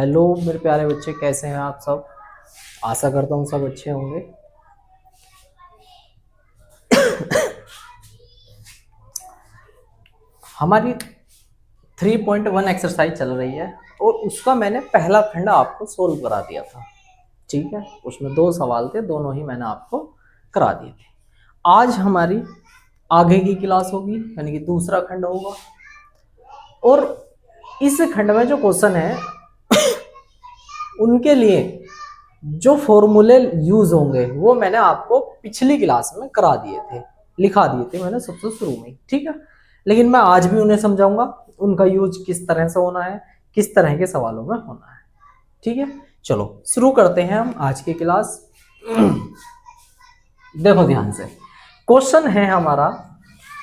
Hello मेरे प्यारे बच्चे, कैसे हैं आप सब। आशा करता हूँ सब अच्छे होंगे। हमारी 3.1 एक्सरसाइज चल रही है और उसका मैंने पहला खंड आपको सोल्व करा दिया था। ठीक है, उसमें 2 सवाल थे, दोनों ही मैंने आपको करा दिए थे। आज हमारी आगे की क्लास होगी, यानी कि दूसरा खंड होगा। और इस खंड में जो क्वेश्चन है उनके लिए जो फॉर्मूले यूज होंगे वो मैंने आपको पिछली क्लास में करा दिए थे, लिखा दिए थे मैंने सबसे शुरू में। ठीक है, लेकिन मैं आज भी उन्हें समझाऊंगा, उनका यूज किस तरह से होना है, किस तरह के सवालों में होना है। ठीक है, चलो शुरू करते हैं हम आज की क्लास। देखो ध्यान से, क्वेश्चन है हमारा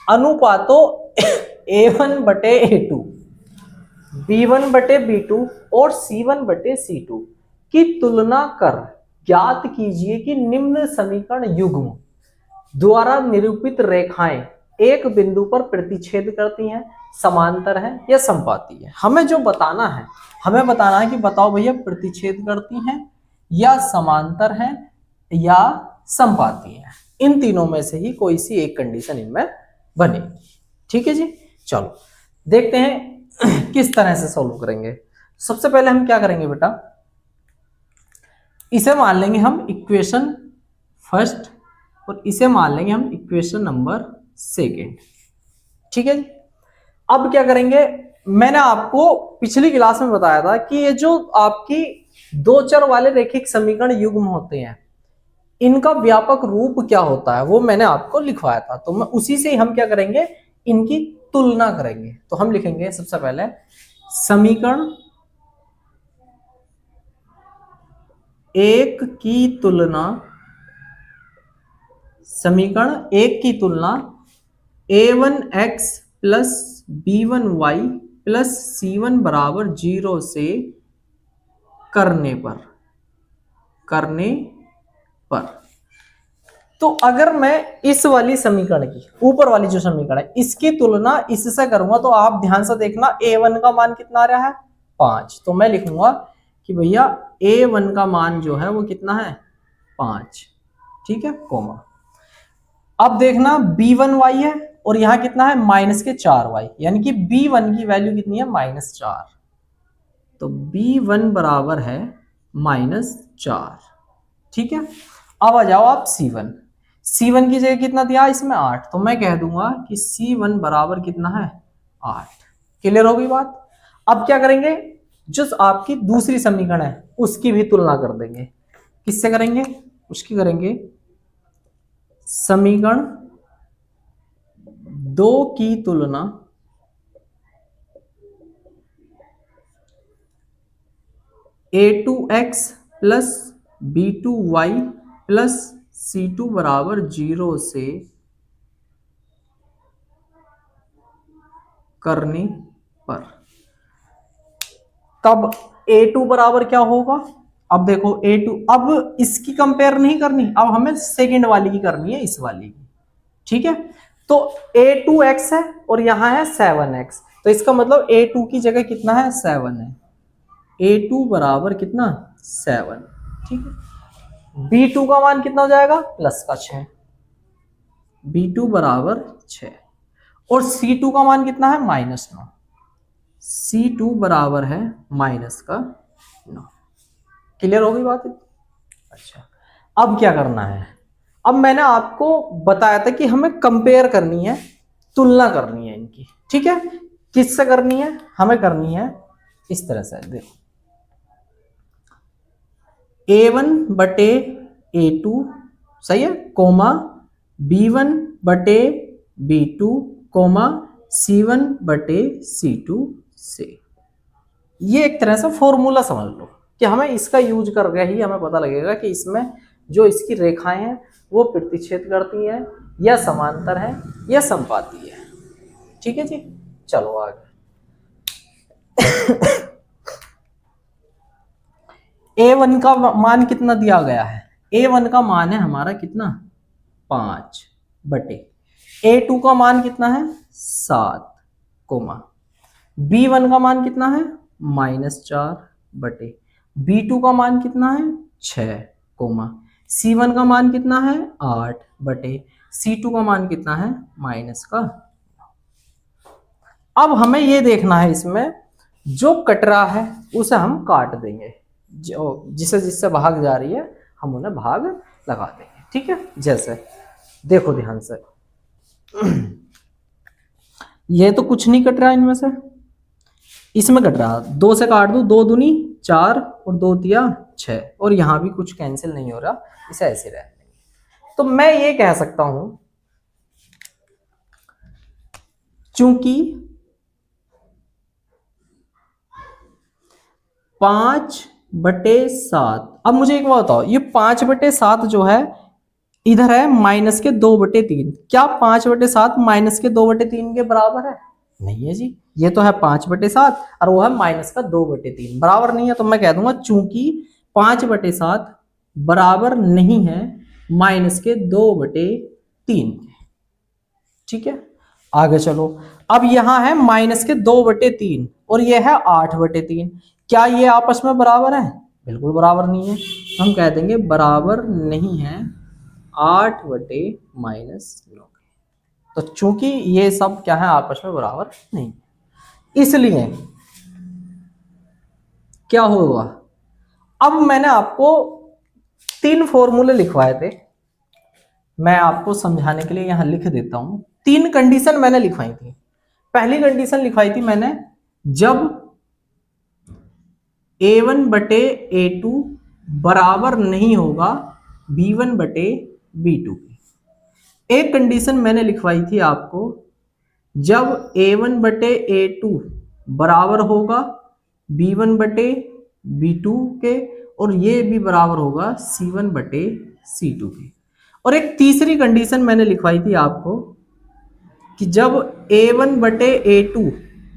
अनुपातों A1/A2, B1/B2 और C1/C2 की तुलना कर ज्ञात कीजिए कि निम्न समीकरण युग्म द्वारा निरूपित रेखाएं एक बिंदु पर प्रतिच्छेद करती हैं, समांतर है या समपाती है। हमें जो बताना है, हमें बताना है कि बताओ भैया प्रतिच्छेद करती हैं या समांतर है या समपाती है। इन तीनों में से ही कोई सी एक कंडीशन इनमें बनेगी। ठीक है जी, चलो देखते हैं किस तरह से सॉल्व करेंगे। सबसे पहले हम क्या करेंगे बेटा, इसे मान लेंगे हम इक्वेशन फर्स्ट और इसे मान लेंगे हम इक्वेशन नंबर सेकेंड। ठीक है जी, अब क्या करेंगे, मैंने आपको पिछली क्लास में बताया था कि ये जो आपकी दो चर वाले रैखिक समीकरण युग्म होते हैं, इनका व्यापक रूप क्या होता है वो मैंने आपको लिखवाया था। तो मैं उसी से हम क्या करेंगे, इनकी तुलना करेंगे। तो हम लिखेंगे सबसे पहले समीकरण एक की तुलना, समीकरण एक की तुलना a1x plus b1y plus c1 बराबर 0 से करने पर। तो अगर मैं इस वाली समीकरण की, ऊपर वाली जो समीकरण है, इसकी तुलना इससे करूंगा तो आप ध्यान से देखना a1 का मान कितना आ रहा है 5। तो मैं लिखूंगा कि भैया a1 का मान जो है वो कितना है 5। ठीक है, कोमा। अब देखना b1y है और यहां कितना है -4y, यानी कि b1 की वैल्यू कितनी है -4। तो b1 बराबर है -4। ठीक है, अब आ जाओ आप C1 की जगह कितना दिया इसमें 8, तो मैं कह दूंगा कि C1 बराबर कितना है 8। क्लियर हो गई बात। अब क्या करेंगे, जो आपकी दूसरी समीकरण है उसकी भी तुलना कर देंगे। किससे करेंगे, उसकी करेंगे समीकरण 2 की तुलना a2x plus b2y plus c2 बराबर 0 से करने पर। तब a2 बराबर क्या होगा, अब देखो a2, अब इसकी कंपेयर नहीं करनी, अब हमें सेकंड वाली की करनी है, इस वाली की। ठीक है, तो a2x है और यहां है 7x, तो इसका मतलब a2 की जगह कितना है 7 है। a2 बराबर कितना 7। ठीक है, b2 का मान कितना हो जाएगा प्लस का 6, b2 बराबर 6। और c2 का मान कितना है -9, C2 बराबर है -9। क्लियर हो गई बात। अच्छा, अब क्या करना है, अब मैंने आपको बताया था कि हमें कंपेयर करनी है, तुलना करनी है इनकी। ठीक है, किससे करनी है, हमें करनी है इस तरह से। देखो a1/a2 सही है, कोमा b1/b2 कोमा c1/c2 से। ये एक तरह से फॉर्मूला समझ लो कि हमें इसका यूज करके ही हमें पता लगेगा कि इसमें जो इसकी रेखाएं हैं वो प्रतिच्छेद करती हैं या समांतर है या समपाती है। ठीक है जी, चलो आगे। a1 का मान कितना दिया गया है, a1 का मान है हमारा कितना 5 a2 का मान कितना है 7 कोमा b1 का मान कितना है -4 बटे B2 का मान कितना है 6 कोमा C1 का मान कितना है 8 बटे C2 का मान कितना है माइनस का। अब हमें ये देखना है इसमें जो कट रहा है उसे हम काट देंगे, जो जिससे जिससे भाग जा रही है हम उन्हें भाग लगा देंगे। ठीक है, जैसे देखो ध्यान से ये तो कुछ नहीं कट रहा इनमें से, इसमें कट रहा 2 से काट दूं 2 दूनी 4 और 2 तिया 6 और यहां भी कुछ कैंसिल नहीं हो रहा, इसे ऐसे रहने देंगे। तो मैं ये कह सकता हूं चूंकि 5/7, अब मुझे एक बात बताओ, ये 5/7 जो है इधर है माइनस के 2/3, क्या 5/7 माइनस के 2/3 के बराबर है? नहीं है जी, ये तो है 5/7 और वो है माइनस का 2/3, बराबर नहीं है। तो मैं कह दूंगा चूंकि 5/7 बराबर नहीं है माइनस के 2/3 के। ठीक है, आगे चलो। अब यहां है माइनस के 2/3 और ये है 8/3, क्या ये आपस में बराबर है? बिल्कुल बराबर नहीं है। हम कह देंगे बराबर नहीं है 8/-9। तो चूंकि ये सब क्या है आपस में बराबर नहीं, इसलिए क्या होगा, अब मैंने आपको 3 फॉर्मूले लिखवाए थे, मैं आपको समझाने के लिए यहां लिख देता हूं। 3 कंडीशन मैंने लिखवाई थी। पहली कंडीशन लिखवाई थी मैंने जब A1/A2 बराबर नहीं होगा B1/B2 के। एक कंडीशन मैंने लिखवाई थी आपको जब A1/A2 बराबर होगा B1/B2 के और ये भी बराबर होगा C1/C2 के। और एक तीसरी कंडीशन मैंने लिखवाई थी आपको कि जब A1/A2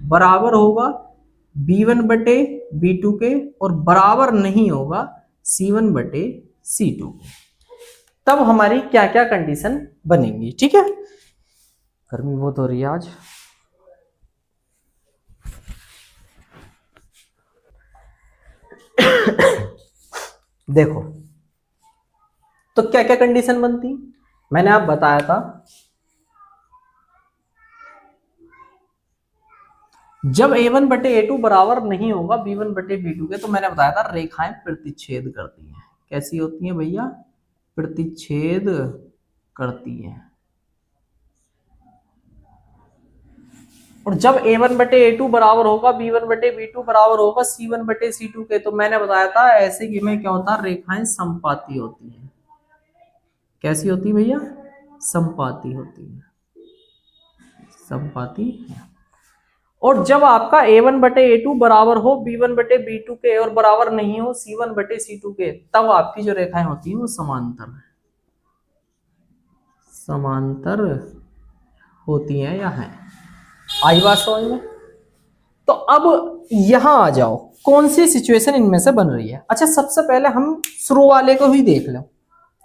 बराबर होगा B1/B2 के और बराबर नहीं होगा C1/C2 के, तब हमारी क्या क्या कंडीशन बनेंगी। ठीक है, गर्मी बहुत हो रही है आज। देखो तो क्या क्या कंडीशन बनती, मैंने आप बताया था जब A1/A2 बराबर नहीं होगा B1/B2 के, तो मैंने बताया था रेखाएं प्रतिच्छेद करती हैं। कैसी होती हैं भैया? प्रतिच्छेद करती हैं। और जब A1/A2 बराबर होगा B1/B2 बराबर होगा C1/C2 के, तो मैंने बताया था ऐसे कि में क्या होता है, रेखाएं समपाती होती हैं। कैसी होती है भैया? समपाती होती है, समपाती है। और जब आपका A1/A2 बराबर हो B1/B2 के और बराबर नहीं हो C1/C2 के, तब आपकी जो रेखाएं होती हैं वो समांतर समांतर होती हैं या हैं। आई बात समझ में? तो अब यहां आ जाओ, कौन सी सिचुएशन इनमें से बन रही है। अच्छा, सबसे पहले हम शुरू वाले को ही देख लो।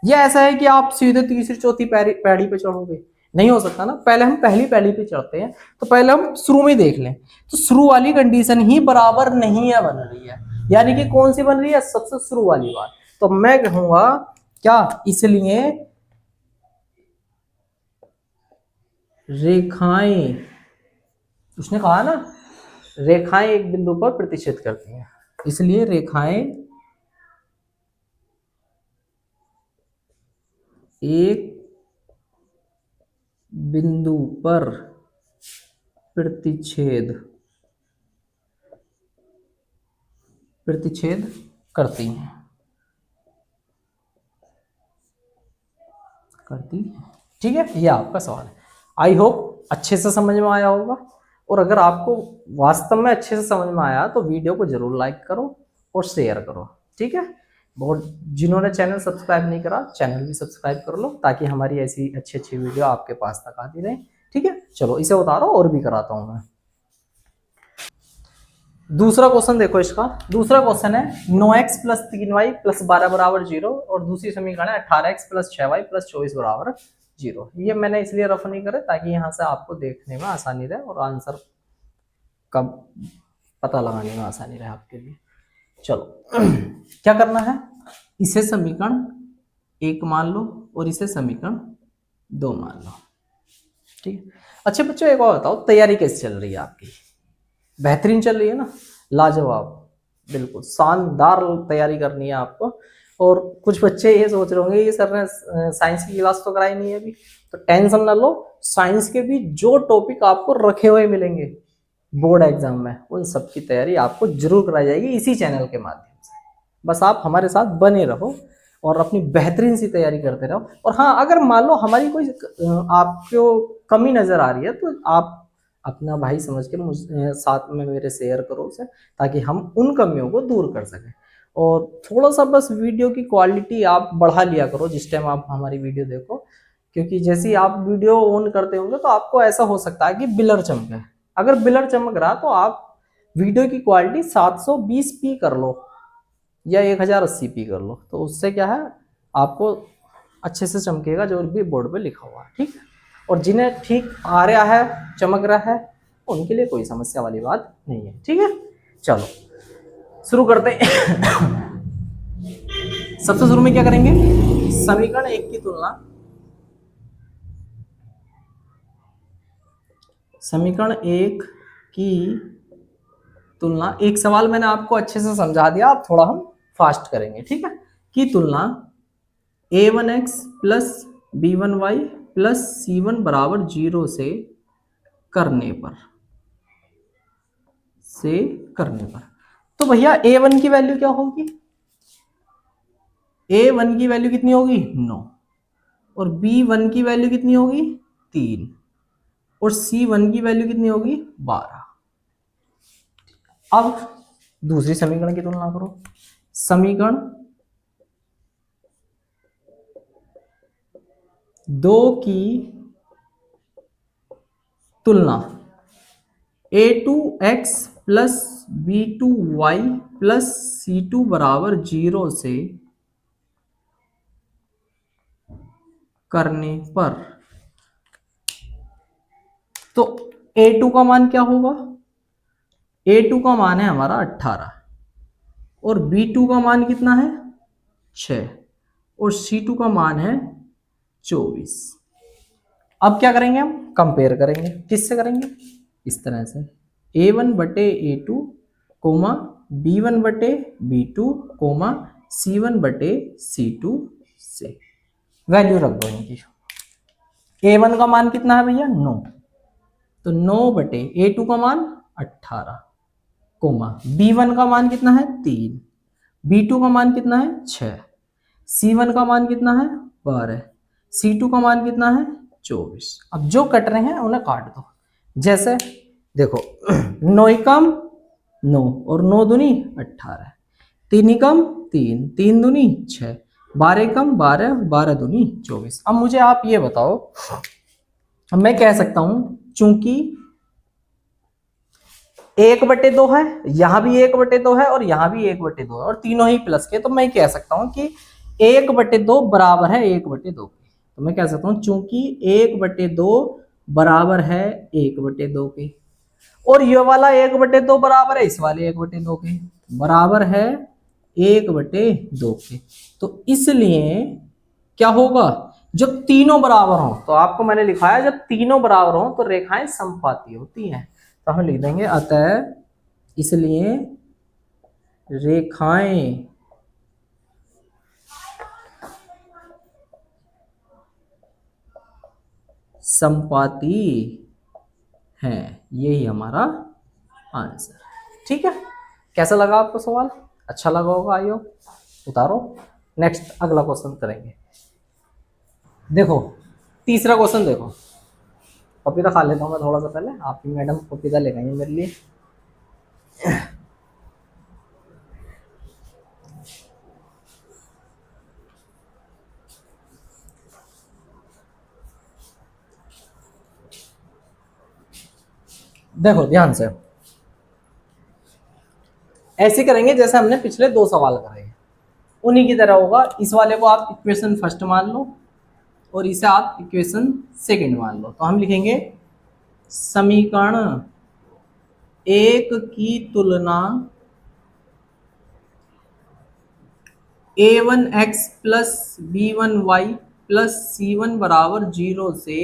ये ऐसा है कि आप सीधे तीसरी चौथी पैड़ी पे चढ़ोगे, नहीं हो सकता ना। पहले हम पहली पैड़ी पे चढ़ते हैं, तो पहले हम शुरू में देख लें। तो शुरू वाली कंडीशन ही बराबर नहीं है बन रही है, यानी कि कौन सी बन रही है? सबसे शुरू वाली बात। तो मैं कहूंगा क्या, इसलिए रेखाएं, उसने कहा ना रेखाएं एक बिंदु पर प्रतिच्छेद करती हैं, इसलिए रेखाएं एक बिंदु पर प्रतिच्छेद करती हैं ठीक है, ये आपका सवाल है। आई होप अच्छे से समझ में आया होगा, और अगर आपको वास्तव में अच्छे से समझ में आया तो वीडियो को जरूर लाइक करो और शेयर करो। ठीक है, बहुत जिन्होंने चैनल सब्सक्राइब नहीं करा, चैनल भी सब्सक्राइब कर लो ताकि हमारी ऐसी अच्छी अच्छी वीडियो आपके पास तक आती रहे। ठीक है, चलो इसे उतारो और भी कराता हूं मैं। दूसरा क्वेश्चन देखो, इसका दूसरा क्वेश्चन है 9x + 3y + 12 बराबर 0 और दूसरी समीकरण है 18x + 6y + 24 बराबर 0। ये मैंने इसलिए रफ नहीं करे ताकि यहां से आपको देखने में आसानी रहे और आंसर का पता लगाने में आसानी रहे आपके लिए। चलो क्या करना है, इसे समीकरण 1 मान लो और इसे समीकरण 2 मान लो। ठीक है। अच्छे बच्चों एक और बताओ, तैयारी कैसी चल रही है आपकी? बेहतरीन चल रही है ना? लाजवाब, बिल्कुल शानदार तैयारी करनी है आपको। और कुछ बच्चे ये सोच रहे होंगे ये सर ने साइंस की क्लास तो कराई नहीं है अभी, तो टेंशन ना लो, साइंस के भी जो टॉपिक आपको रखे हुए मिलेंगे बोर्ड एग्जाम में, उन सब की तैयारी आपको जरूर कराई जाएगी इसी चैनल के माध्यम से। बस आप हमारे साथ बने रहो और अपनी बेहतरीन सी तैयारी करते रहो। और हाँ, अगर मान लो हमारी कोई आपको कमी नजर आ रही है तो आप अपना भाई समझ के मुझ साथ में मेरे शेयर करो उसे, ताकि हम उन कमियों को दूर कर सकें। और थोड़ा सा बस वीडियो की क्वालिटी आप बढ़ा लिया करो जिस टाइम आप हमारी वीडियो देखो, क्योंकि जैसे ही आप वीडियो ऑन करते होंगे तो आपको ऐसा हो सकता है कि बिलर चमके। अगर बिलर चमक रहा तो आप वीडियो की क्वालिटी 720p कर लो या 1080p कर लो, तो उससे क्या है आपको अच्छे से चमकेगा जो भी बोर्ड पे लिखा हुआ है। ठीक है। और जिन्हें ठीक आ रहा है, चमक रहा है, उनके लिए कोई समस्या वाली बात नहीं है। ठीक है, चलो शुरू करते हैं। सबसे शुरू में क्या करेंगे, समीकरण 1 की तुलना, समीकरण 1 की तुलना, एक सवाल मैंने आपको अच्छे से समझा दिया, अब थोड़ा हम फास्ट करेंगे। ठीक है, की तुलना a1x plus b1y plus c1 बराबर 0 से करने पर, तो भैया a1 की वैल्यू क्या होगी, a1 की वैल्यू कितनी होगी 9, और b1 की वैल्यू कितनी होगी 3, और c1 की वैल्यू कितनी होगी 12। अब दूसरी समीकरण की तुलना करो, समीकरण 2 की तुलना a2x plus b2y plus c2 बराबर 0 से करने पर, तो a2 का मान क्या होगा, a2 का मान है हमारा 18, और b2 का मान कितना है 6, और c2 का मान है 24। अब क्या करेंगे, हम कंपेयर करेंगे, किससे करेंगे, इस तरह से a1 बटे a2 कोमा b1 बटे b2 कोमा c1 बटे c2 से वैल्यू रख दो इनकी। a1 का मान कितना है भैया 9, तो 9 बटे a2 का मान 18 कोमा b1 का मान कितना है 3, b2 का मान कितना है 6, c1 का मान कितना है 12, c2 का मान कितना है 24। अब जो कट रहे हैं उन्हें काट दो, जैसे देखो 9 कम 9 और 9 दूनी 18, 3 कम 3, 3 दूनी 6, 12 कम 12, 12 दूनी 24। अब मुझे आप ये बताओ, अब मैं कह सकता हूं चूंकि 1/2 है, यहां भी 1/2 है और यहां भी 1/2 है और तीनों ही प्लस के, तो मैं कह सकता हूं कि 1/2 बराबर है 1/2 के। तो मैं कह सकता हूं चूंकि 1/2 बराबर है 1/2 के, और ये वाला 1/2 बराबर है इस वाले 1/2 के, बराबर है 1/2 के, तो इसलिए क्या होगा, जब तीनों बराबर हो, तो आपको मैंने लिखा है जब तीनों बराबर हो तो रेखाएं समपाती होती हैं, तो हम लिख देंगे अतः इसलिए रेखाएं समपाती हैं, यही हमारा आंसर। ठीक है, कैसा लगा आपको सवाल, अच्छा लगा होगा आई होप, उतारो। नेक्स्ट अगला क्वेश्चन करेंगे। देखो तीसरा क्वेश्चन देखो, पपीता खा लेता हूँ मैं थोड़ा सा पहले, आपकी मैडम पपीता ले गई है मेरे लिए। देखो ध्यान से, ऐसे करेंगे जैसे हमने पिछले 2 सवाल करे हैं, उन्हीं की तरह होगा। इस वाले को आप इक्वेशन फर्स्ट मान लो और इसे आप इक्वेशन सेकंड मान लो, तो हम लिखेंगे समीकरण 1 की तुलना a1x plus b1y plus c1 बराबर 0 से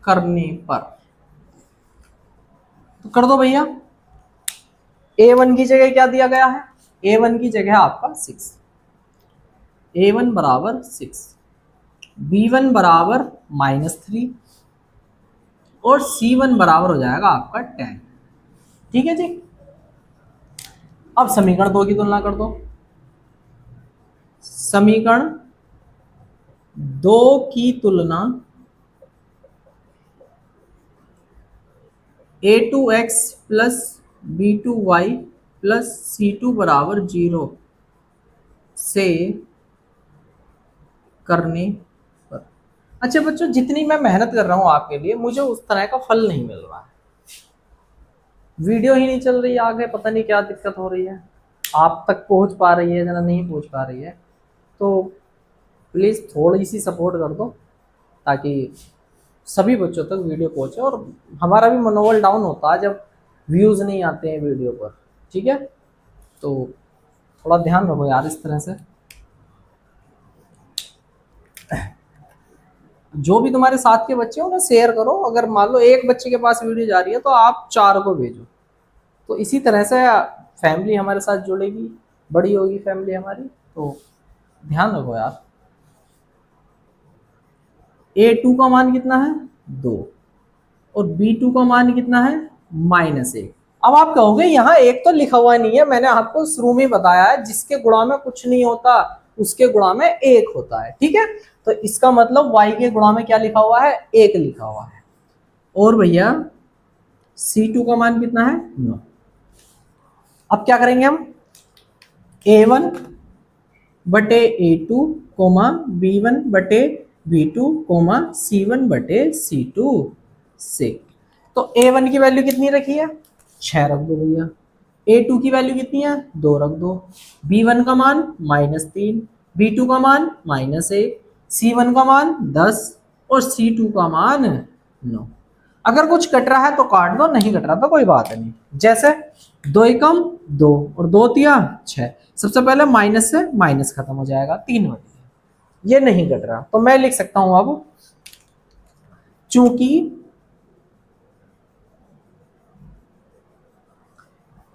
करने पर, तो कर दो भैया। a1 की जगह क्या दिया गया है, a1 की जगह आपका 6, a1 बराबर 6, b1 बराबर -3 और c1 बराबर हो जाएगा आपका 10। ठीक है जी। अब समीकरण 2 की तुलना कर दो। समीकरण 2 की तुलना a2x plus b2y plus c2 बराबर 0 से करने पर। अच्छा बच्चों, जितनी मैं मेहनत कर रहा हूं आपके लिए, मुझे उस तरह का फल नहीं मिल रहा है। वीडियो ही नहीं चल रही आगे, पता नहीं क्या दिक्कत हो रही है, आप तक पहुंच पा रही है या नहीं पहुंच पा रही है। तो प्लीज़ थोड़ी सी सपोर्ट कर दो ताकि सभी बच्चों तक वीडियो पहुंचे, और हमारा भी मनोबल डाउन होता है जब व्यूज़ नहीं आते हैं वीडियो पर। ठीक है, तो थोड़ा ध्यान रखो यार इस तरह से। जो भी तुम्हारे साथ के बच्चे हो उन्हें शेयर करो। अगर मान लो एक बच्चे के पास वीडियो जा रही है तो आप 4 को भेजो। तो इसी तरह से फैमिली हमारे साथ जुड़ेगी, बड़ी होगी फैमिली हमारी। तो ध्यान रखो यार। a2 का मान कितना है 2 और b2 का मान कितना है -1। अब आप कहोगे यहाँ एक तो लिखा हुआ नहीं है, मैंने आपको शुरू में बताया है जिसके गुणा में कुछ नहीं होता उसके गुणा में 1 होता है। ठीक है, तो इसका मतलब y के गुणा में क्या लिखा हुआ है 1 लिखा हुआ है। और भैया c2 का मान कितना है 9। अब क्या करेंगे हम, a1 बटे a2 कोमा b1 बटे b2 कोमा c1 बटे c2 से। तो a1 की वैल्यू कितनी रखी है 6 रख दो भैया, a2 की वैल्यू कितनी है 2 रख दो, b1 का मान -3, b2 का मान -1, c1 का मान 10 और c2 का मान 9। अगर कुछ कट रहा है तो काट दो, नहीं कट रहा तो कोई बात नहीं। जैसे 2 एकम 2 और 2 तिया 6, सबसे पहले माइनस से माइनस खत्म हो जाएगा 3 बटे, ये नहीं कट रहा तो मैं लिख सकता हूं अब, चूंकि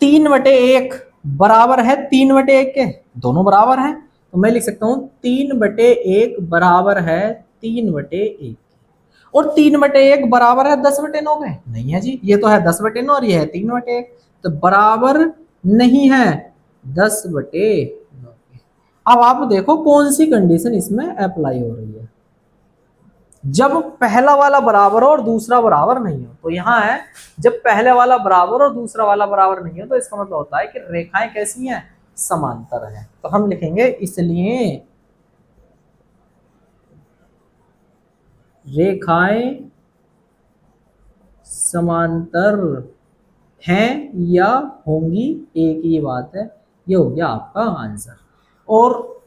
3/1 बराबर है 3/1 के, दोनों बराबर हैं, तो मैं लिख सकता हूं 3/1 बराबर है 3/1 और 3/1 बराबर है 10/9 के, नहीं है जी, ये तो है 10/9 और ये है 3/1, तो बराबर नहीं है 10/9। अब आप देखो कौन सी कंडीशन इसमें अप्लाई हो रही है, जब पहला वाला बराबर हो और दूसरा बराबर नहीं हो। तो यहां है जब पहले वाला बराबर और दूसरा वाला बराबर नहीं हो तो इसका मतलब होता है कि रेखाएं कैसी हैं समांतर हैं। तो हम लिखेंगे इसलिए रेखाएं समांतर हैं या होंगी, एक ही बात है, ये हो गया आपका आंसर। और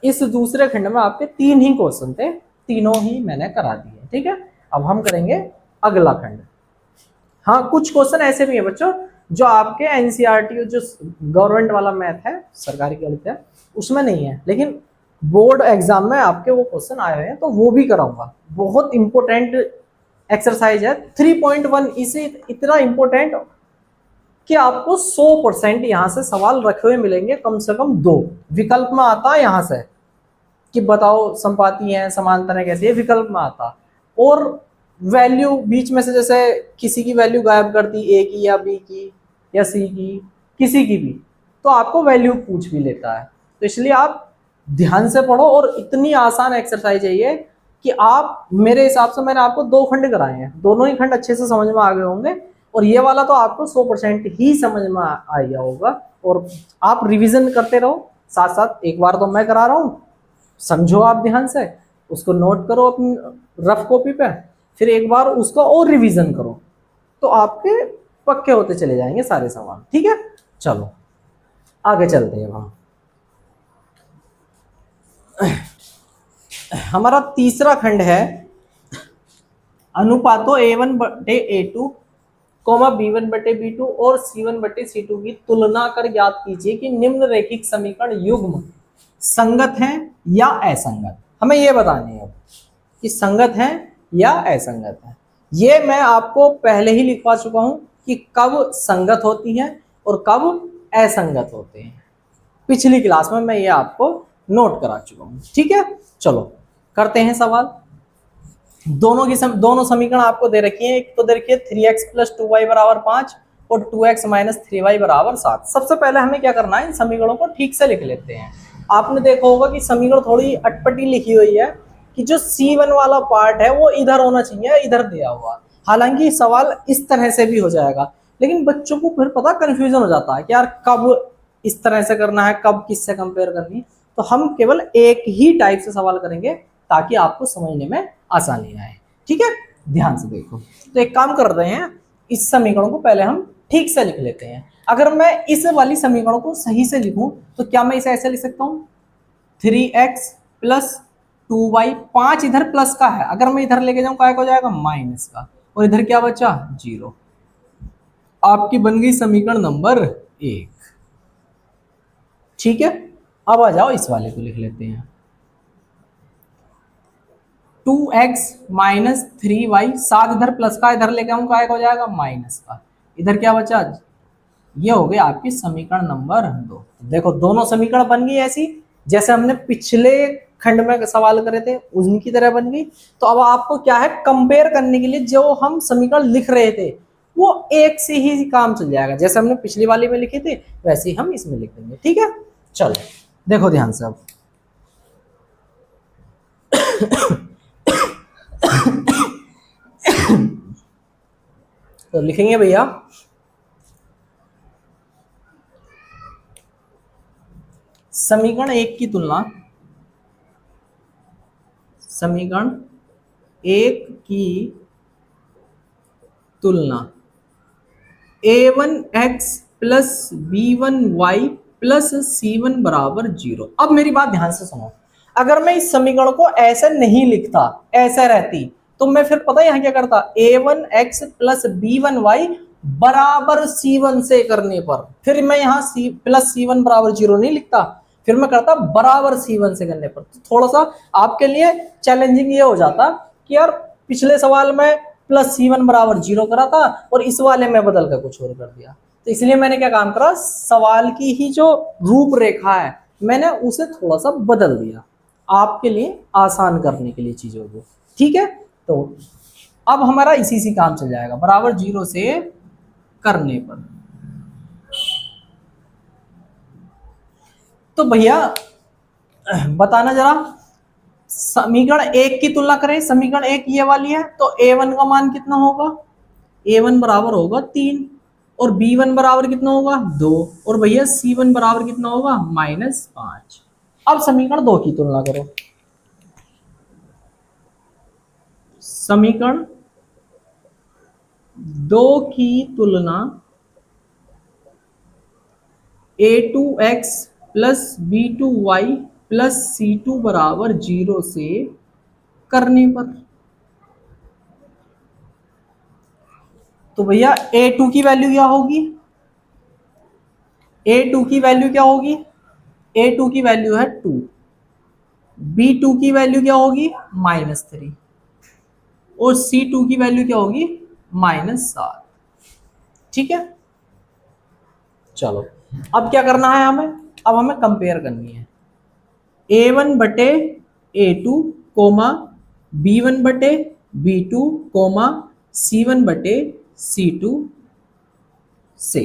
इस दूसरे खंड में आपके 3 ही क्वेश्चन थे, तीनों ही मैंने करा दिए। ठीक है, अब हम करेंगे अगला खंड। हाँ, कुछ क्वेश्चन ऐसे भी है बच्चों जो आपके एनसीईआरटी जो गवर्नमेंट वाला मैथ है, सरकारी गणित है, उसमें नहीं है, लेकिन बोर्ड एग्जाम में आपके वो क्वेश्चन आए हुए हैं तो वो भी कराऊंगा। बहुत इंपॉर्टेंट एक्सरसाइज है 3.1, इसे इतना इंपॉर्टेंट कि आपको 100% यहाँ से सवाल रखे हुए मिलेंगे, कम से कम 2 विकल्प में आता है यहाँ से कि बताओ संपाती है समांतर है कैसे, विकल्प में आता, और वैल्यू बीच में से जैसे किसी की वैल्यू गायब कर दी, ए की या बी की या सी की, किसी की भी, तो आपको वैल्यू पूछ भी लेता है। तो इसलिए आप ध्यान से पढ़ो, और इतनी आसान एक्सरसाइज है ये कि आप, मेरे हिसाब से मैंने आपको 2 खंड कराए हैं, दोनों ही खंड अच्छे से समझ में आ गए होंगे, और ये वाला तो आपको 100% ही समझ में आ गया होगा। और आप रिवीजन करते रहो साथ साथ, एक बार तो मैं करा रहा हूँ, समझो आप ध्यान से, उसको नोट करो अपनी रफ कॉपी पे, फिर एक बार उसका और रिवीजन करो, तो आपके पक्के होते चले जाएंगे सारे सवाल। ठीक है, चलो आगे चलते हैं। वहां हमारा तीसरा खंड है अनुपातों a1 बटे a2 कोमा B1 बटे B2 और C1 बटे C2 की तुलना कर ज्ञात कीजिए कि निम्न रैखिक समीकरण युग्म संगत हैं या असंगत। हमें यह बतानी है कि संगत हैं या असंगत हैं। ये मैं आपको पहले ही लिखवा चुका हूं कि कब संगत होती है और कब असंगत होते हैं। पिछली क्लास में मैं ये आपको नोट करा चुका हूं। ठीक है, चलो करते हैं सवाल। दोनों समीकरण आपको दे रखी है। एक तो दे रखी है 3x + 2y = 5 और 2x - 3y = 7। सबसे पहले हमें क्या करना है, इन समीकरणों को ठीक से लिख लेते हैं। आपने देखा होगा कि समीकरण थोड़ी अटपटी लिखी हुई है कि जो C1 वाला पार्ट है वो इधर होना चाहिए, इधर दिया हुआ। हालांकि सवाल इस तरह से भी हो जाएगा, लेकिन बच्चों को फिर पता कंफ्यूजन हो जाता है कि यार कब इस तरह से करना है, कब किससे कंपेयर करनी है। तो हम केवल एक ही टाइप से सवाल करेंगे ताकि आपको समझने में आसानी आए। ठीक है, ध्यान से देखो। तो एक काम कर रहे हैं, इस समीकरण को पहले हम ठीक से लिख लेते हैं। अगर मैं इस वाली समीकरण को सही से लिखूं तो क्या मैं इसे ऐसे लिख सकता हूं, 3x + 2y, 5 इधर प्लस का है, अगर मैं इधर लेके जाऊं क्या हो जाएगा, माइनस का, और इधर क्या बचा, 0। आपकी बन गई समीकरण नंबर 1। ठीक है, अब आ जाओ इस वाले को लिख लेते हैं। 2x - 3y, 7 इधर प्लस का, इधर लेके आऊं क्या हो जाएगा, माइनस का, इधर क्या बचा, ये हो गई आपकी समीकरण नंबर 2। देखो दोनों समीकरण बन गई ऐसी जैसे हमने पिछले खंड में सवाल करे थे उनकी तरह बन गई। तो अब आपको क्या है, कंपेयर करने के लिए जो हम समीकरण लिख रहे थे वो एक से ही काम चल जाएगा। जैसे हमने पिछली वाली में लिखे थे वैसे ही हम इसमें लिख देंगे। ठीक है, चलो देखो ध्यान से। अब तो लिखेंगे भैया, समीकरण 1 की तुलना, समीकरण 1 की तुलना a1x + b1y + c1 = 0। अब मेरी बात ध्यान से सुनो, अगर मैं इस समीकरण को ऐसे नहीं लिखता, ऐसे रहती, तो मैं फिर पता यहां क्या करता, a1x + b1y = c1 से करने पर फिर मैं यहां c1 = 0 नहीं लिखता, फिर मैं करता बराबर c1 से करने पर। तो थोड़ा सा आपके लिए चैलेंजिंग ये हो जाता कि यार पिछले सवाल में +c1 = 0 करा था और इस वाले में बदल कर कुछ और कर दिया। तो इसलिए मैंने क्या काम करा, सवाल की ही जो रूपरेखा है मैंने उसे थोड़ा सा बदल दिया आपके लिए आसान करने के लिए चीजों को। ठीक है, तो अब हमारा इसी से काम चल जाएगा, बराबर 0 से करने पर। तो भैया बताना जरा, समीकरण 1 की तुलना करें, समीकरण 1 ये वाली है, तो a1 का मान कितना होगा, a1 बराबर होगा 3 और b1 बराबर कितना होगा 2 और भैया c1 बराबर कितना होगा -5। अब समीकरण 2 की तुलना करो, समीकरण 2 की तुलना a2x + b2y + c2 = 0 से करने पर। तो भैया a2 की वैल्यू क्या होगी, a2 की वैल्यू क्या होगी, a2 की वैल्यू है 2, b2 की वैल्यू क्या होगी -3 और c2 की वैल्यू क्या होगी -7। ठीक है, चलो अब क्या करना है हमें, अब हमें कंपेयर करनी है a1 बटे a2 कोमा b1 बटे b2 कोमा c1 बटे c2 से।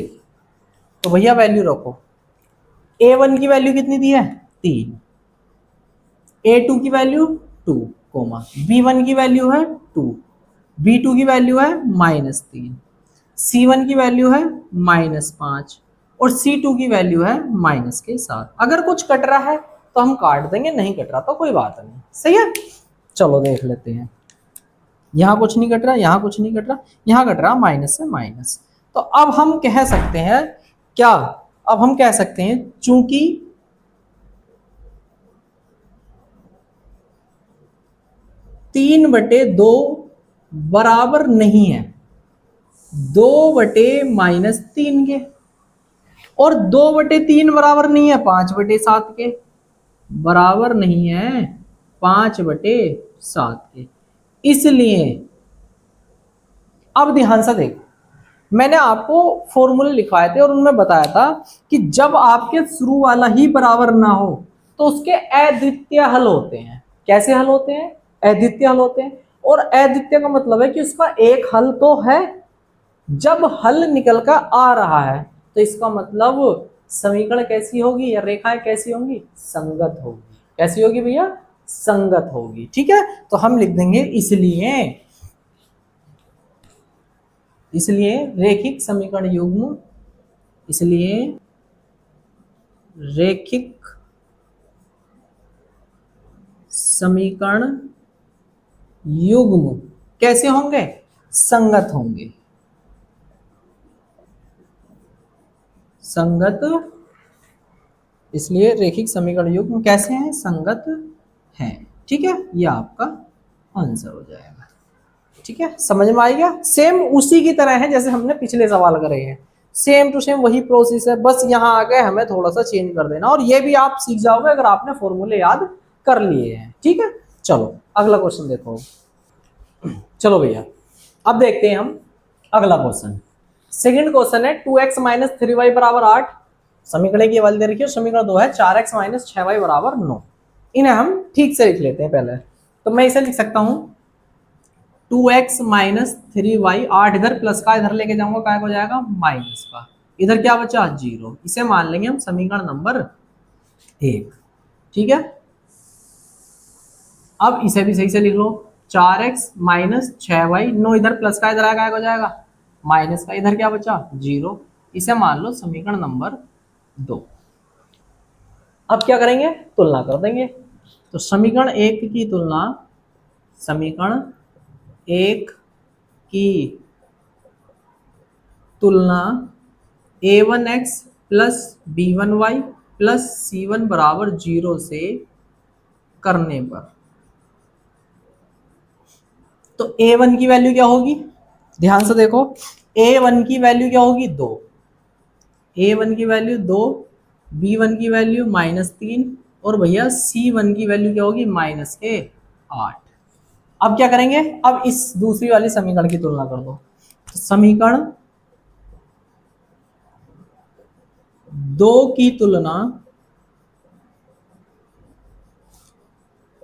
तो भैया वैल्यू रखो, a1 की वैल्यू कितनी दी है 3, a2 की वैल्यू 2 कोमा b1 की वैल्यू है 2, b2 की वैल्यू है -3, c1 की वैल्यू है -5 और c2 की वैल्यू है -7। अगर कुछ कट रहा है तो हम काट देंगे, नहीं कट रहा तो कोई बात नहीं। सही है, चलो देख लेते हैं। यहां कुछ नहीं कट रहा, यहां कुछ नहीं कट रहा, यहां कट रहा माइनस से माइनस। तो अब हम कह सकते हैं क्या, अब हम कह सकते हैं चूंकि 3/2 बराबर नहीं है, 2/-3 के, और 2/3 बराबर नहीं है 5/7 के, बराबर नहीं है 5/7 के। इसलिए अब ध्यान से देखो, मैंने आपको फॉर्मूले लिखवाए थे और उनमें बताया था कि जब आपके शुरू वाला ही बराबर ना हो तो उसके अद्वितीय हल होते हैं। कैसे हल होते हैं? अद्वितीय हल होते हैं। और अद्वितीय का मतलब है कि उसका एक हल तो है, जब हल निकल कर आ रहा है तो इसका मतलब समीकरण कैसी होगी या रेखाएं कैसी होंगी? संगत होगी। कैसी होगी भैया? संगत होगी। ठीक है, तो हम लिख देंगे इसलिए रैखिक समीकरण युग्म, इसलिए रैखिक समीकरण युग्म कैसे होंगे? संगत होंगे। संगत, इसलिए रैखिक समीकरण युग्म कैसे हैं? संगत हैं। ठीक है, ये आपका आंसर हो जाएगा। ठीक है, समझ में आ गया? सेम उसी की तरह है जैसे हमने पिछले सवाल करे हैं, सेम टू सेम वही प्रोसेस है, बस यहाँ आ गए हमें थोड़ा सा चेंज कर देना, और ये भी आप सीख जाओगे अगर आपने फॉर्मूले याद कर लिए हैं। ठीक है, चलो अगला क्वेश्चन देखो। चलो भैया अब देखते हैं हम अगला क्वेश्चन। सेकंड क्वेश्चन है 2x माइनस 3y बराबर 8। समीकरण की वाली दे रखी है, समीकरण 2 है 4x माइनस 6y बराबर 9। इन्हें हम ठीक से लिख लेते हैं पहले। तो मैं इसे लिख सकता हूं 2x माइनस 3y, 8 इधर प्लस का इधर लेके जाऊंगा, क्या हो जाएगा? माइनस का। इधर क्या बचा? 0। इसे मान लेंगे हम समीकरण नंबर 1। ठीक है, अब इसे भी सही से लिख लो, 4x माइनस 6y, 9 इधर प्लस का इधर आएगा, हो जाएगा माइनस का। इधर क्या बचा? 0। इसे मान लो समीकरण नंबर 2। अब क्या करेंगे? तुलना कर देंगे। तो समीकरण 1 की तुलना, समीकरण 1 की तुलना a1x plus b1y plus c1 बराबर 0 से करने पर, तो a1 की वैल्यू क्या होगी? ध्यान से देखो, a1 की वैल्यू क्या होगी? 2। a1 की वैल्यू 2, b1 की वैल्यू -3, और भैया c1 की वैल्यू क्या होगी? -8। अब क्या करेंगे? अब इस दूसरी वाली समीकरण की तुलना कर दो। तो समीकरण 2 की तुलना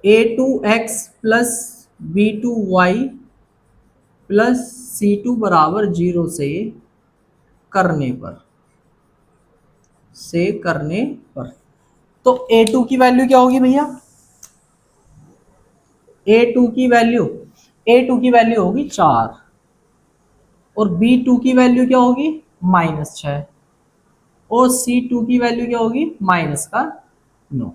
a2x plus b2y plus c2 बराबर 0 से करने पर, तो a2 की वैल्यू क्या होगी भैया? a2 की वैल्यू होगी 4, और b2 की वैल्यू क्या होगी? -6, और c2 की वैल्यू क्या होगी? -9।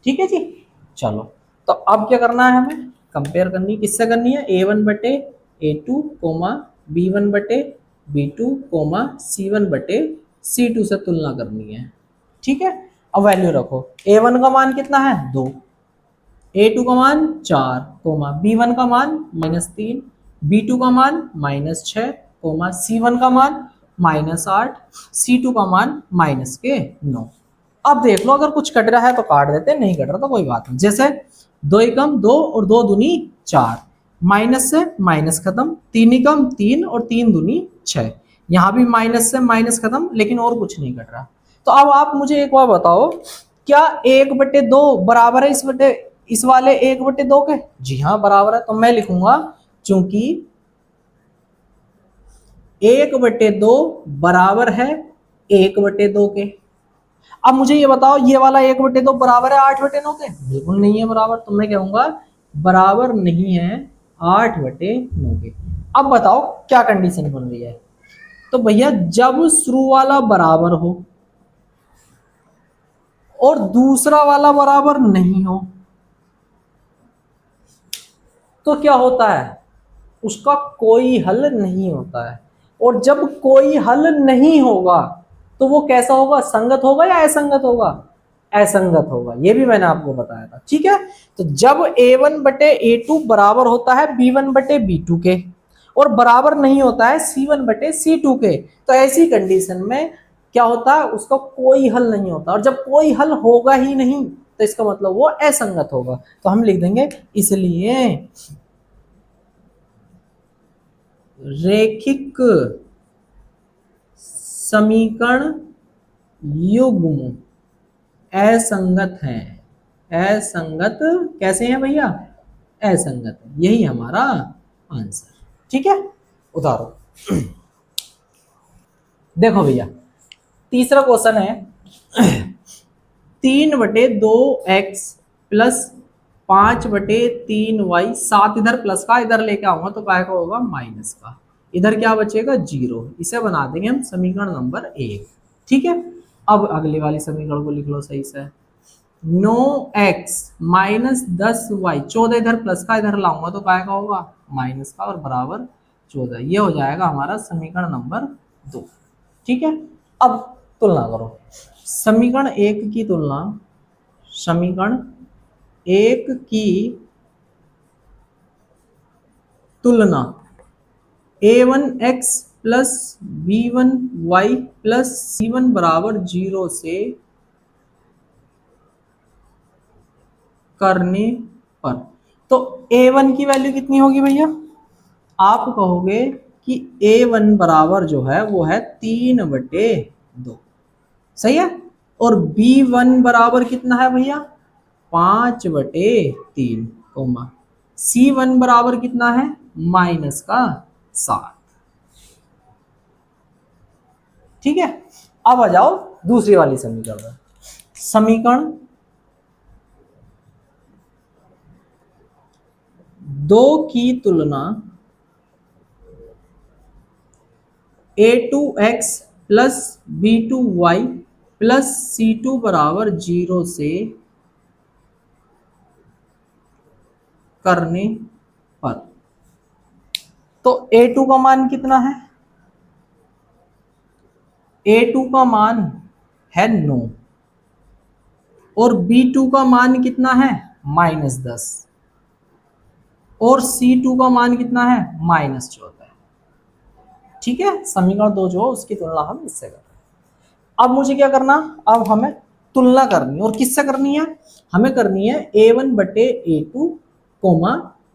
ठीक है जी, चलो तो अब क्या करना है? हमें कंपेयर करनी, किससे करनी है? a1/a2 coma b1/b2 coma c1/c2 से तुलना करनी है। ठीक है, अब वैल्यू रखो। a1 का मान कितना है? 2, a2 का मान 4 कोमा b1 का मान -3, b2 का मान -6 कोमा c1 का मान -8, c2 का मान -9। अब देख लो, अगर कुछ कट रहा है तो काट देते हैं, नहीं कट रहा तो कोई बात नहीं। जैसे 2 एकम 2 और 2 दूनी 4, माइनस से माइनस खत्म, 3 एकम 3 और 3 दूनी 6। यहाँ भी माइनस से माइनस खत्म, लेकिन और कुछ नहीं कट रहा। तो अब आप मुझे एक बार बताओ, क्या 1/2 बराबर है इस वाले 1/2 के? जी हाँ बराबर है। तो मैं लिखूंगा चूंकि 1/2 बराबर है 1/2 के। अब मुझे ये बताओ, ये वाला 1/2 बराबर है 8/9 के? बिल्कुल नहीं है बराबर, तो मैं कहूंगा बराबर नहीं है 8/9 के। अब बताओ क्या कंडीशन बन रही है? तो भैया जब शुरू वाला बराबर हो और दूसरा वाला बराबर नहीं हो तो क्या होता है? उसका कोई हल नहीं होता है। और जब कोई हल नहीं होगा तो वो कैसा होगा? संगत होगा या असंगत होगा? असंगत होगा, ये भी मैंने आपको बताया था। ठीक है, तो जब a1/a2 बराबर होता है b1/b2 के, और बराबर नहीं होता है C1/C2 के, तो ऐसी कंडीशन में क्या होता है, उसका कोई हल नहीं होता। और जब कोई हल होगा ही नहीं तो इसका मतलब वो असंगत होगा। तो हम लिख देंगे इसलिए रैखिक समीकरण युग्म असंगत है। असंगत कैसे हैं भैया, असंगत है, यही हमारा आंसर। ठीक है, उतारो। देखो भैया तीसरा क्वेश्चन है 3/2x प्लस 5/3y, 7 इधर प्लस का, इधर लेके आऊंगा तो क्या होगा माइनस का, इधर क्या बचेगा 0। इसे बना देंगे हम समीकरण नंबर 1। ठीक है, अब अगले वाली समीकरण को लिख लो सही से। 9x माइनस 10y, 14 इधर प्लस का, इधर लाऊंगा तो क्या होगा माइनस का, और बराबर 14। ये हो जाएगा हमारा समीकरण नंबर 2। ठीक है, अब तुलना करो समीकरण 1 की तुलना, समीकरण 1 की तुलना a1x plus b1y plus c1 बराबर 0 से करने पर, तो a1 की वैल्यू कितनी होगी भैया, आप कहोगे कि a1 बराबर जो है वो है 3/2, सही है। और b1 बराबर कितना है भैया 5/3, कोमा c1 बराबर कितना है माइनस का 7। ठीक है, अब आ जाओ दूसरी वाली समीकरण। समीकरण 2 की तुलना a2x plus b2y plus c2 बराबर 0 से करने पर, तो a2 का मान कितना है, a2 का मान है 9 और b2 का मान कितना है -10 और c2 का मान कितना है -14। ठीक है, समीकरण 2 जो उसकी तुलना हम इससे कर रहे हैं। अब मुझे क्या करना, अब हमें तुलना करनी है, और किससे करनी है, हमें करनी है a1/a2 coma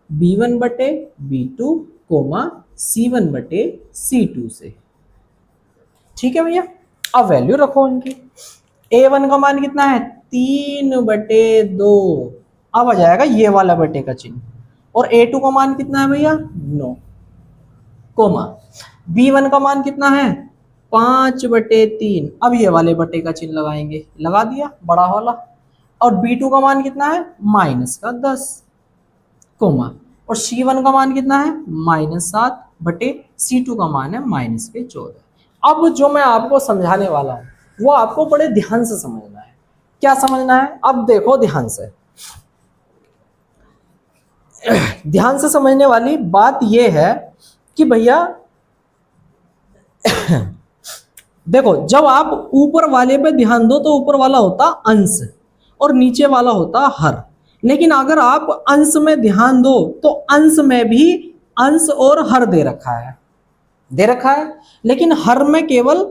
b1/b2 coma c1/c2 से। ठीक है भैया, अब वैल्यू रखो इनकी। a1 का मान कितना है 3/2, अब आ जाएगा ये वाला बटे का चिन्ह, और a2 का मान कितना है भैया 9 कोमा b1 का मान कितना है 5/3, अब ये वाले बटे का चिन्ह लगाएंगे, लगा दिया बड़ा वाला, और b2 का मान कितना है -10 कोमा, और c1 का मान कितना है -7 बटे c2 का मान है -14। अब जो मैं आपको समझाने वाला हूं वो आपको बड़े ध्यान से समझना है। क्या समझना है, अब देखो ध्यान से, ध्यान से समझने वाली बात यह है कि भैया देखो, जब आप ऊपर वाले पे ध्यान दो तो ऊपर वाला होता अंश और नीचे वाला होता हर, लेकिन अगर आप अंश में ध्यान दो तो अंश में भी अंश और हर दे रखा है, लेकिन हर में केवल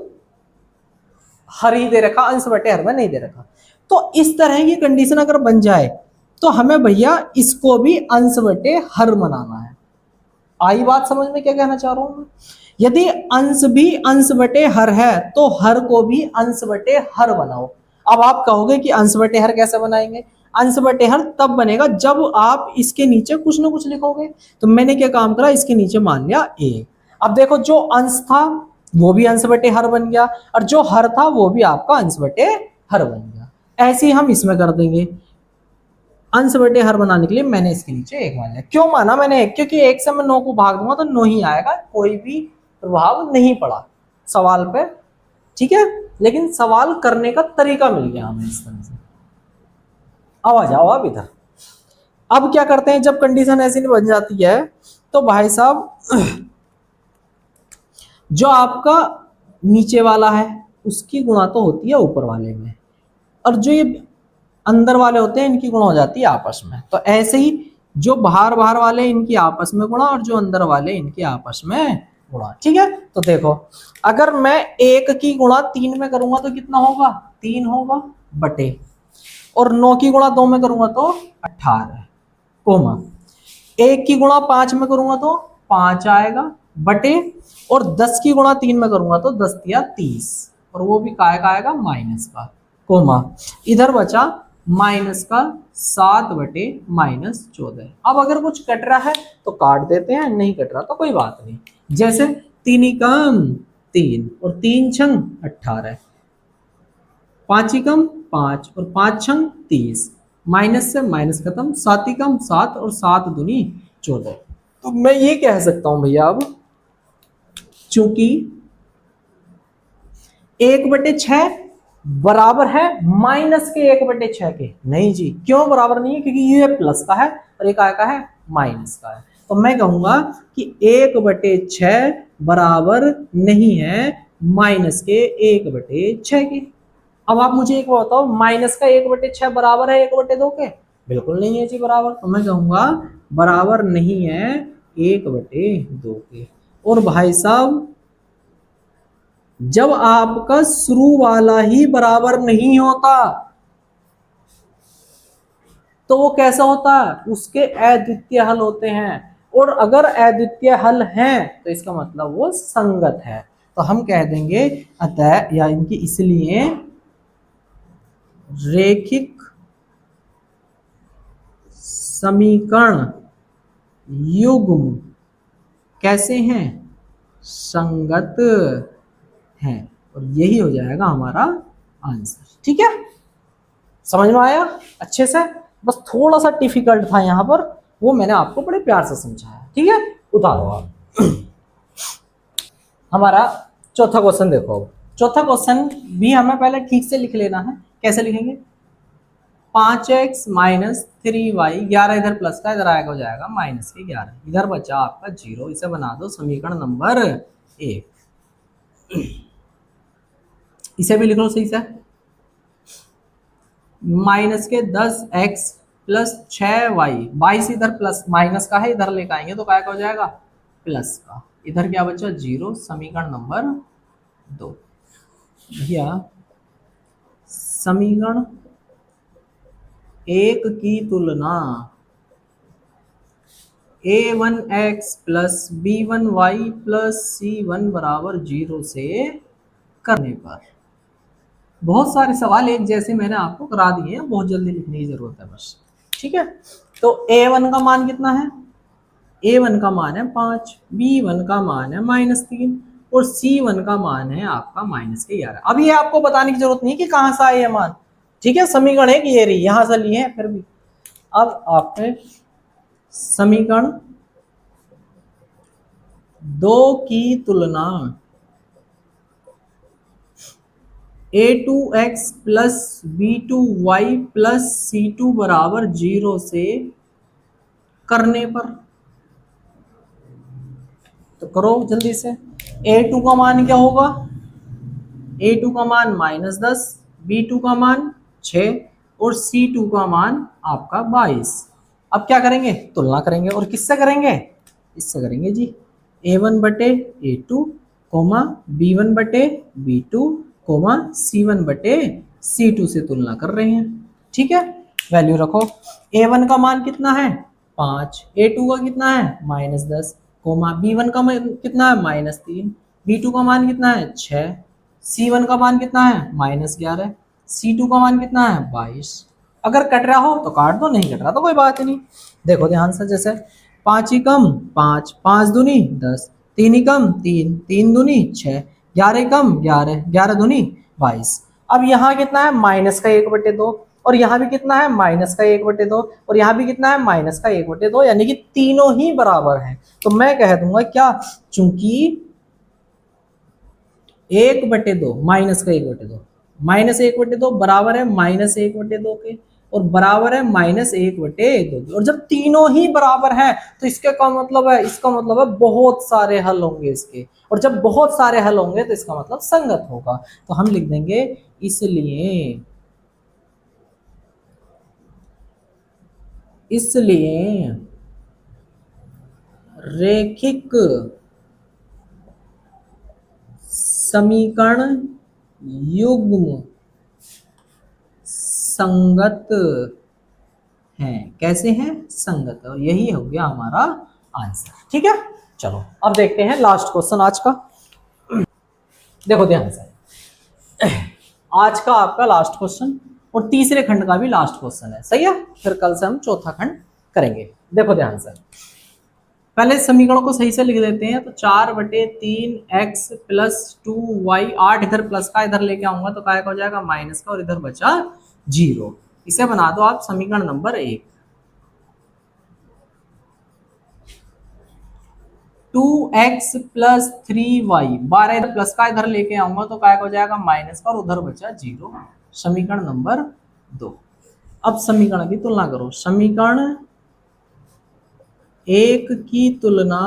हर ही दे रखा, अंश बटे हर में नहीं दे रखा। तो इस तरह की कंडीशन अगर बन जाए तो हमें भैया इसको भी अंश बटे हर बनाना है। आई बात समझ में क्या कहना चाह रहा हूं मैं, यदि अंश भी अंश बटे हर है तो हर को भी अंश बटे हर बनाओ। अब आप कहोगे कि अंश बटे हर कैसे बनाएंगे, अंश बटे हर तब बनेगा जब आप इसके नीचे कुछ ना कुछ लिखोगे। तो मैंने क्या काम करा, इसके नीचे मान लिया a। अब देखो जो अंश था वो भी अंश बटे हर बन गया, और जो हर था वो भी आपका अंश बटे हर बन गया। ऐसे ही हम इसमें कर देंगे, अंश बटे हर बनाने के लिए मैंने इसके नीचे 1 मान लिया। क्यों माना मैंने 1, क्योंकि 1 से मैं 9 को भाग दूंगा तो 9 ही आएगा, कोई भी प्रभाव नहीं पड़ा सवाल पे। ठीक है, लेकिन सवाल करने का तरीका मिल गया हमें इस तरह से। अब आ जाओ आप इधर, अब क्या करते हैं, जब कंडीशन ऐसी नहीं बन जाती है तो भाई साहब जो आपका नीचे वाला है उसकी गुणा तो होती है ऊपर वाले में, और जो ये अंदर वाले होते हैं इनकी गुणा हो जाती है आपस में। तो ऐसे ही जो बाहर बाहर वाले इनकी आपस में गुणा और जो अंदर वाले इनकी आपस में गुणा। ठीक है, तो देखो अगर मैं 1 की गुणा 3 में करूंगा तो कितना होगा, 3 होगा बटे, और 9 की गुणा 2 में करूंगा तो 18 कोमा, 1 की गुणा 5 में करूंगा तो 5 आएगा बटे, और 10 की गुणा 3 में करूंगा तो 10 दिया 30, और वो भी काय का आएगा माइनस का कोमा, इधर बचा माइनस का 7 बटे -14। अब अगर कुछ कट रहा है तो काट देते हैं, नहीं कट रहा तो कोई बात नहीं। जैसे 3 ही कम 3 और 3 छंग 18, 5 ही कम 5 और 5 छंग 30, माइनस से माइनस खत्म, 7 ही कम 7 और 7 दूनी 14। तो मैं ये कह सकता हूं भैया अब, चूंकि 1/6 बराबर है माइनस के 1/6 के, नहीं जी क्यों बराबर नहीं है, क्योंकि ये प्लस का है और एक आया का है माइनस का है। तो मैं कहूंगा कि 1/6 बराबर नहीं है माइनस के 1/6 के। अब आप मुझे एक बताओ, माइनस का 1/6 बराबर है 1/2 के, बिल्कुल नहीं है जी बराबर। तो मैं कहूंगा बराबर नहीं है 1/2 के। और भाई साहब जब आपका शुरू वाला ही बराबर नहीं होता तो वो कैसा होता है, उसके अद्वितीय हल होते हैं, और अगर अद्वितीय हल हैं तो इसका मतलब वो संगत है। तो हम कह देंगे अतः या इनकी इसलिए रेखिक समीकरण युग्म कैसे हैं, संगत हैं, और यही हो जाएगा हमारा आंसर। ठीक है, समझ में आया अच्छे से, बस थोड़ा सा डिफिकल्ट था यहाँ पर, वो मैंने आपको बड़े प्यार से समझाया। ठीक है, उतारो आप। हमारा चौथा क्वेश्चन देखो। अब चौथा क्वेश्चन भी हमें पहले ठीक से लिख लेना है। कैसे लिखेंगे, 5x - 3y, 11 इधर प्लस का, इधर आएगा हो जाएगा -11, इधर बचा आपका 0, इसे बना दो समीकरण नंबर 1। इसे भी लिख लो सही से, माइनस के 10x + 6y, 22 इधर प्लस माइनस का है, इधर लेकर आएंगे तो क्या हो जाएगा प्लस का, इधर क्या बचा 0, समीकरण नंबर 2। भैया समीकरण 1 की तुलना a1x + b1y + c1 = 0 से करने पर, बहुत सारे सवाल एक जैसे मैंने आपको करा दिए हैं, बहुत जल्दी लिखने की जरूरत है बस। ठीक है, तो a1 का मान कितना है, a1 का मान है 5, b1 का मान है -3 और c1 का मान है आपका -11। अब ये आपको बताने की जरूरत नहीं कि कहां से आए ये मान। ठीक है, समीकरण एक ये रही, यहां से लिए हैं फिर भी। अब आपने समीकरण 2 की तुलना a2x + b2y + c2 = 0 से करने पर, तो करो जल्दी से। a2 का मान क्या होगा, a2 का मान -10, b2 का मान 6 और c2 का मान आपका 22। अब क्या करेंगे, तुलना करेंगे, और किससे करेंगे, इससे करेंगे जी, a1/a2, b1/b2, c1/c2 से तुलना कर रहे हैं। ठीक है, वैल्यू रखो, a1 का मान कितना है 5, a2 का कितना है -10, b1 का मान कितना है -3, b2 का मान कितना है 6, c1 का मान कितना है -11, c2 का मान कितना है 22। अगर कट रहा हो तो काट दो, नहीं कट रहा तो कोई बात नहीं। देखो ध्यान से, जैसे 5 ही कम 5, 5 दूनी 10, 3 ही कम 3, 3 दूनी 6, 11 कम 11, 11 दूनी 22। अब यहाँ कितना है माइनस का 1/2, और यहाँ भी कितना है माइनस का 1/2, और यहाँ भी कितना है माइनस का 1/2, यानी कि तीनों ही बराबर हैं। तो मैं कह दूंगा क्या, चूंकि 1/2 माइनस का 1/2, -1/2 बराबर है -1/2 के, और बराबर है -1/2 के, और जब तीनों ही बराबर हैं तो इसका क्या मतलब है, इसका मतलब है बहुत सारे हल होंगे इसके, और जब बहुत सारे हल होंगे तो इसका मतलब संगत होगा। तो हम लिख देंगे इसलिए रेखिक समीकरण युग्म संगत हैं। कैसे हैं? संगत। और यही हो गया हमारा आंसर। ठीक है, चलो अब देखते हैं लास्ट क्वेश्चन आज का। देखो ध्यान से, आज का आपका लास्ट क्वेश्चन और तीसरे खंड का भी लास्ट क्वेश्चन है। सही है, फिर कल से हम चौथा खंड करेंगे। देखो ध्यान से, पहले समीकरण को सही से लिख देते हैं। तो 4/3x + 2y, 8 इधर प्लस का इधर लेके आऊंगा तो काय का हो जाएगा माइनस का, और इधर बचा 0। इसे बना दो आप समीकरण नंबर 1। 2x + 3y, 12 इधर प्लस का इधर लेके आऊंगा तो काय का हो जाएगा माइनस का, और उधर बचा 0। समीकरण नंबर 2। अब समीकरण की तुलना करो। समीकरण 1 की तुलना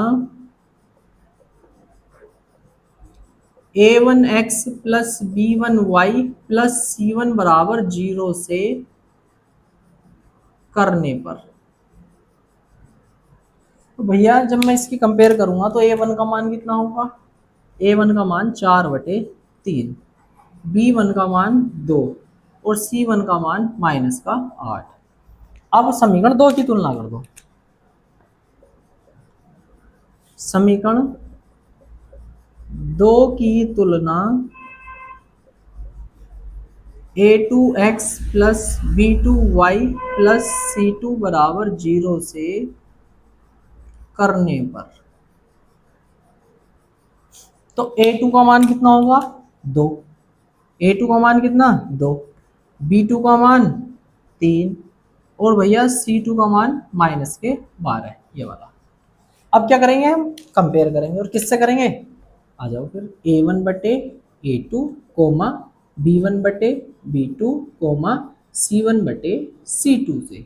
a1x + b1y + c1 = 0 से करने पर, तो भैया जब मैं इसकी कंपेयर करूंगा तो a1 का मान कितना होगा? a1 का मान 4/3, b1 का मान 2 और c1 का मान -8। अब समीकरण 2 की तुलना कर दो। समीकरण 2 की तुलना a2x + b2y + c2 = 0 से करने पर, तो a2 का मान कितना होगा? 2। a2 का मान कितना? 2। b2 का मान 3 और भैया c2 का मान -12, ये वाला। अब क्या करेंगे? हम कंपेयर करेंगे। और किससे करेंगे? आ जाओ फिर, a1/a2, b1/b2, c1/c2 से।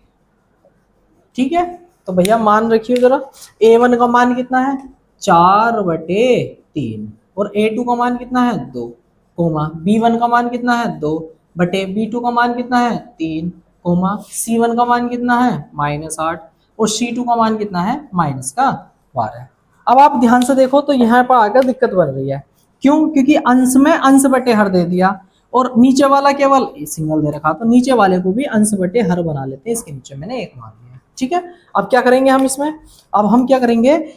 ठीक है, तो भैया मान रखिए जरा। a1 का मान कितना है? 4/3 और a2 का मान कितना है? 2, b1 का मान कितना है? 2/b2 का मान कितना है? 3, c1 का मान कितना है? -8 और c2 का मान कितना है? -12। अब आप ध्यान से देखो तो यहाँ पर आकर दिक्कत बन रही है। क्यों? क्योंकि अंश में अंश बटे हर दे दिया और नीचे वाला केवल सिंगल दे रखा, तो नीचे वाले को भी अंश बटे हर बना लेते हैं। इसके नीचे मैंने 1 मान लिया। ठीक है, अब क्या करेंगे हम इसमें? अब हम क्या करेंगे?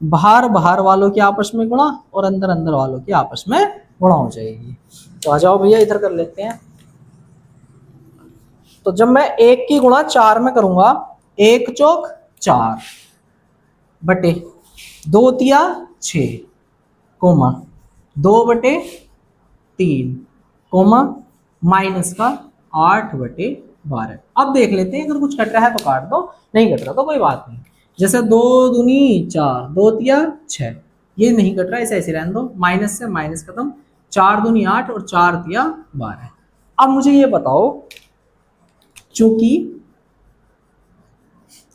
बाहर बाहर वालों की आपस में गुणा और अंदर अंदर वालों की आपस में गुणा हो जाएगी। तो आ जाओ भैया इधर कर लेते हैं। तो जब मैं 1 की गुणा 4 में करूंगा, 1 चौक 4 बटे 2 तिया 6, 2/3, -8/12। अब देख लेते हैं, अगर कुछ कट रहा है तो काट दो, नहीं कट रहा तो कोई बात नहीं। जैसे 2 दूनी 4, 2 तिया 6, ये नहीं कट रहा, इसे ऐसे रहने दो। माइनस से माइनस खत्म, 4 दूनी 8 और 4 तिया 12। अब मुझे ये बताओ, चूंकि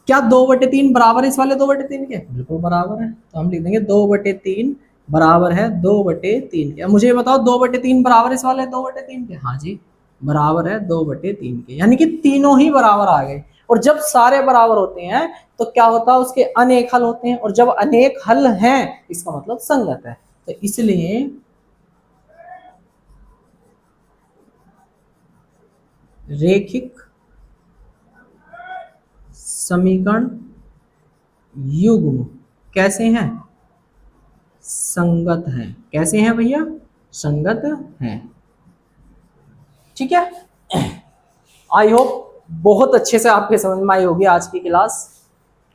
क्या 2/3 बराबर है इस वाले 2/3 के? बिल्कुल बराबर है। तो हम लिख देंगे 2/3 बराबर है 2/3 के। मुझे बताओ 2/3 बराबर इस वाले 2/3 के? हाँ जी, बराबर है 2/3 के, यानी कि तीनों ही बराबर आ गए। और जब सारे बराबर होते हैं तो क्या होता है? उसके अनेक हल होते हैं, और जब अनेक हल हैं इसका मतलब संगत है। तो इसलिए रेखिक समीकरण युग्म कैसे हैं? संगत हैं। कैसे हैं भैया? संगत हैं। ठीक है, आई होप बहुत अच्छे से आपके समझ में आई होगी आज की क्लास।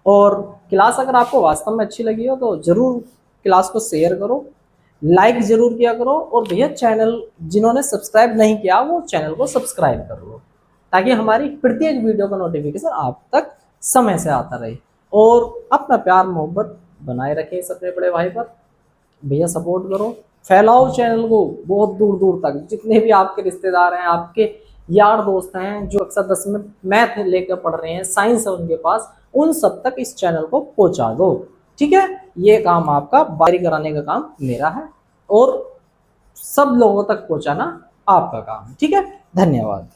और क्लास अगर आपको वास्तव में अच्छी लगी हो तो जरूर क्लास को शेयर करो, लाइक जरूर किया करो, और भैया चैनल जिन्होंने सब्सक्राइब नहीं किया वो चैनल को सब्सक्राइब कर लो, ताकि हमारी प्रत्येक वीडियो का नोटिफिकेशन आप तक समय से आता रहे। और अपना प्यार मोहब्बत बनाए रखें इस अपने बड़े भाई पर। भैया सपोर्ट करो, फैलाओ चैनल को बहुत दूर दूर तक। जितने भी आपके रिश्तेदार हैं, आपके यार दोस्त हैं जो अक्सर 10 में मैथ लेकर पढ़ रहे हैं, साइंस है उनके पास, उन सब तक इस चैनल को पहुंचा दो। ठीक है, ये काम आपका, बारी कराने का काम मेरा है और सब लोगों तक पहुंचाना आपका काम है। ठीक है, धन्यवाद।